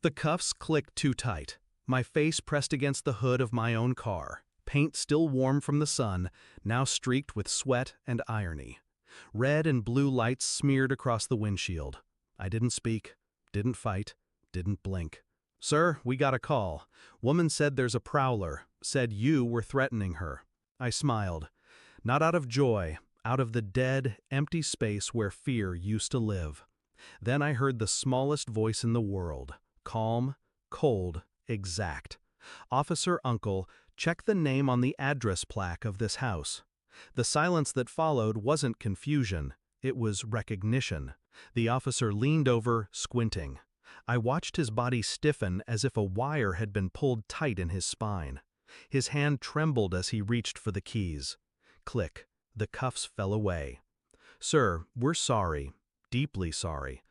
The cuffs clicked too tight. My face pressed against the hood of my own car, paint still warm from the sun, now streaked with sweat and irony. Red and blue lights smeared across the windshield. I didn't speak, didn't fight, didn't blink. "Sir, we got a call. Woman said there's a prowler, said you were threatening her." I smiled. Not out of joy, out of the dead, empty space where fear used to live. Then I heard the smallest voice in the world, calm, cold, exact. "Officer Uncle, check the name on the address plaque of this house." The silence that followed wasn't confusion, it was recognition. The officer leaned over, squinting. I watched his body stiffen as if a wire had been pulled tight in his spine. His hand trembled as he reached for the keys. Click. The cuffs fell away. "Sir, we're sorry, deeply sorry."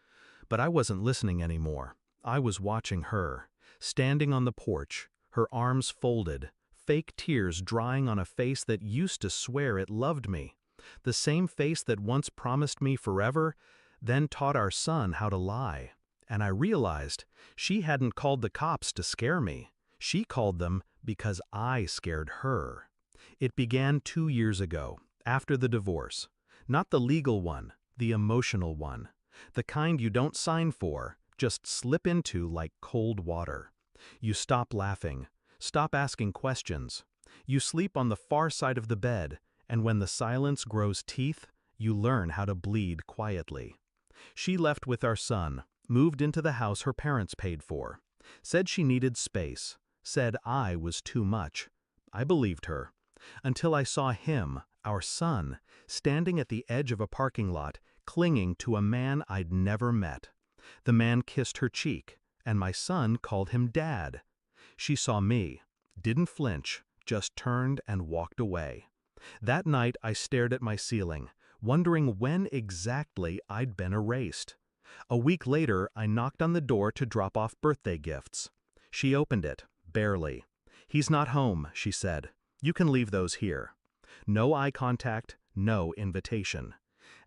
But I wasn't listening anymore. I was watching her, standing on the porch, her arms folded, fake tears drying on a face that used to swear it loved me. The same face that once promised me forever, then taught our son how to lie. And I realized she hadn't called the cops to scare me. She called them because I scared her. It began 2 years ago, after the divorce. Not the legal one, the emotional one. The kind you don't sign for, just slip into like cold water. You stop laughing, stop asking questions. You sleep on the far side of the bed, and when the silence grows teeth, you learn how to bleed quietly. She left with our son, moved into the house her parents paid for. Said she needed space, said I was too much. I believed her. Until I saw him, our son, standing at the edge of a parking lot, clinging to a man I'd never met. The man kissed her cheek, and my son called him Dad. She saw me, didn't flinch, just turned and walked away. That night I stared at my ceiling, wondering when exactly I'd been erased. A week later, I knocked on the door to drop off birthday gifts. She opened it, barely. "He's not home," she said. "You can leave those here." No eye contact, no invitation.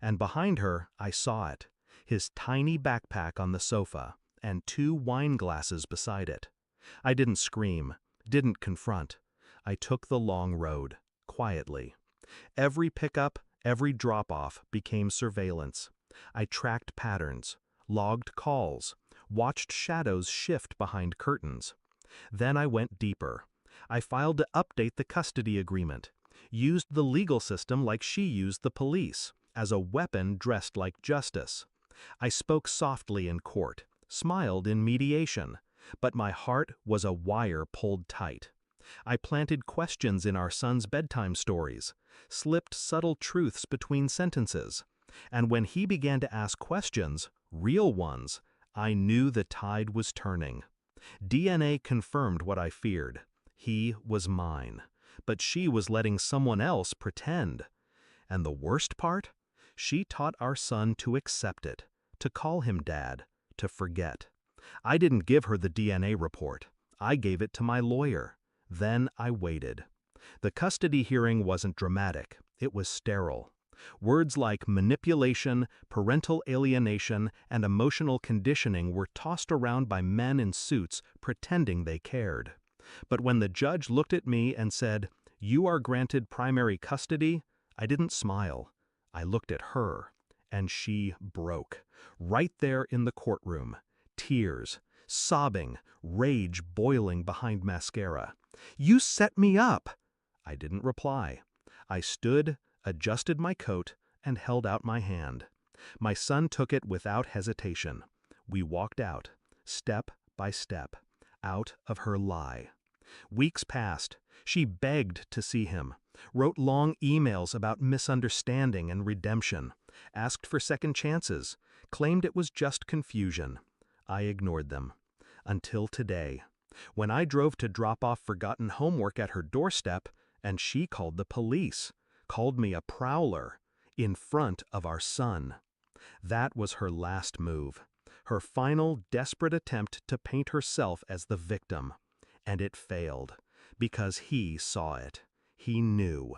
And behind her, I saw it. His tiny backpack on the sofa, and 2 wine glasses beside it. I didn't scream, didn't confront. I took the long road, quietly. Every pickup, every drop-off became surveillance. I tracked patterns, logged calls, watched shadows shift behind curtains. Then I went deeper. I filed to update the custody agreement, used the legal system like she used the police, as a weapon dressed like justice. I spoke softly in court, smiled in mediation, but my heart was a wire pulled tight. I planted questions in our son's bedtime stories, slipped subtle truths between sentences. And when he began to ask questions, real ones, I knew the tide was turning. DNA confirmed what I feared. He was mine, but she was letting someone else pretend. And the worst part? She taught our son to accept it, to call him Dad, to forget. I didn't give her the DNA report. I gave it to my lawyer. Then I waited. The custody hearing wasn't dramatic. It was sterile. Words like manipulation, parental alienation, and emotional conditioning were tossed around by men in suits pretending they cared. But when the judge looked at me and said, "You are granted primary custody," I didn't smile. I looked at her, and she broke, right there in the courtroom. Tears, sobbing, rage boiling behind mascara. "You set me up!" I didn't reply. I stood, adjusted my coat, and held out my hand. My son took it without hesitation. We walked out, step by step, out of her lie. Weeks passed. She begged to see him, wrote long emails about misunderstanding and redemption, asked for second chances, claimed it was just confusion. I ignored them. Until today, when I drove to drop off forgotten homework at her doorstep, and she called the police, called me a prowler, in front of our son. That was her last move, her final desperate attempt to paint herself as the victim. And it failed, because he saw it. He knew.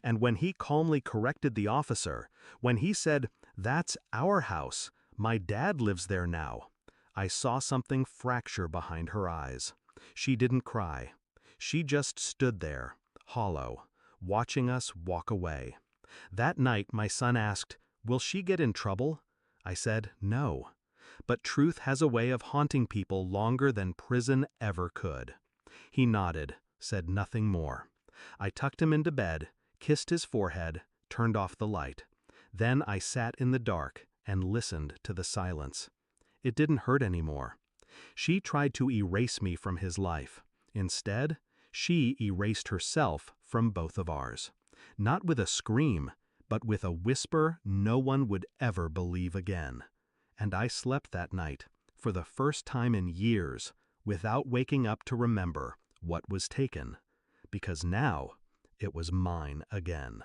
And when he calmly corrected the officer, when he said, "That's our house, my dad lives there now," I saw something fracture behind her eyes. She didn't cry. She just stood there, hollow, watching us walk away. That night my son asked, "Will she get in trouble?" I said, "No." But truth has a way of haunting people longer than prison ever could. He nodded, said nothing more. I tucked him into bed, kissed his forehead, turned off the light. Then I sat in the dark and listened to the silence. It didn't hurt anymore. She tried to erase me from his life. Instead, she erased herself from both of ours. Not with a scream, but with a whisper no one would ever believe again. And I slept that night, for the first time in years, without waking up to remember what was taken, because now it was mine again.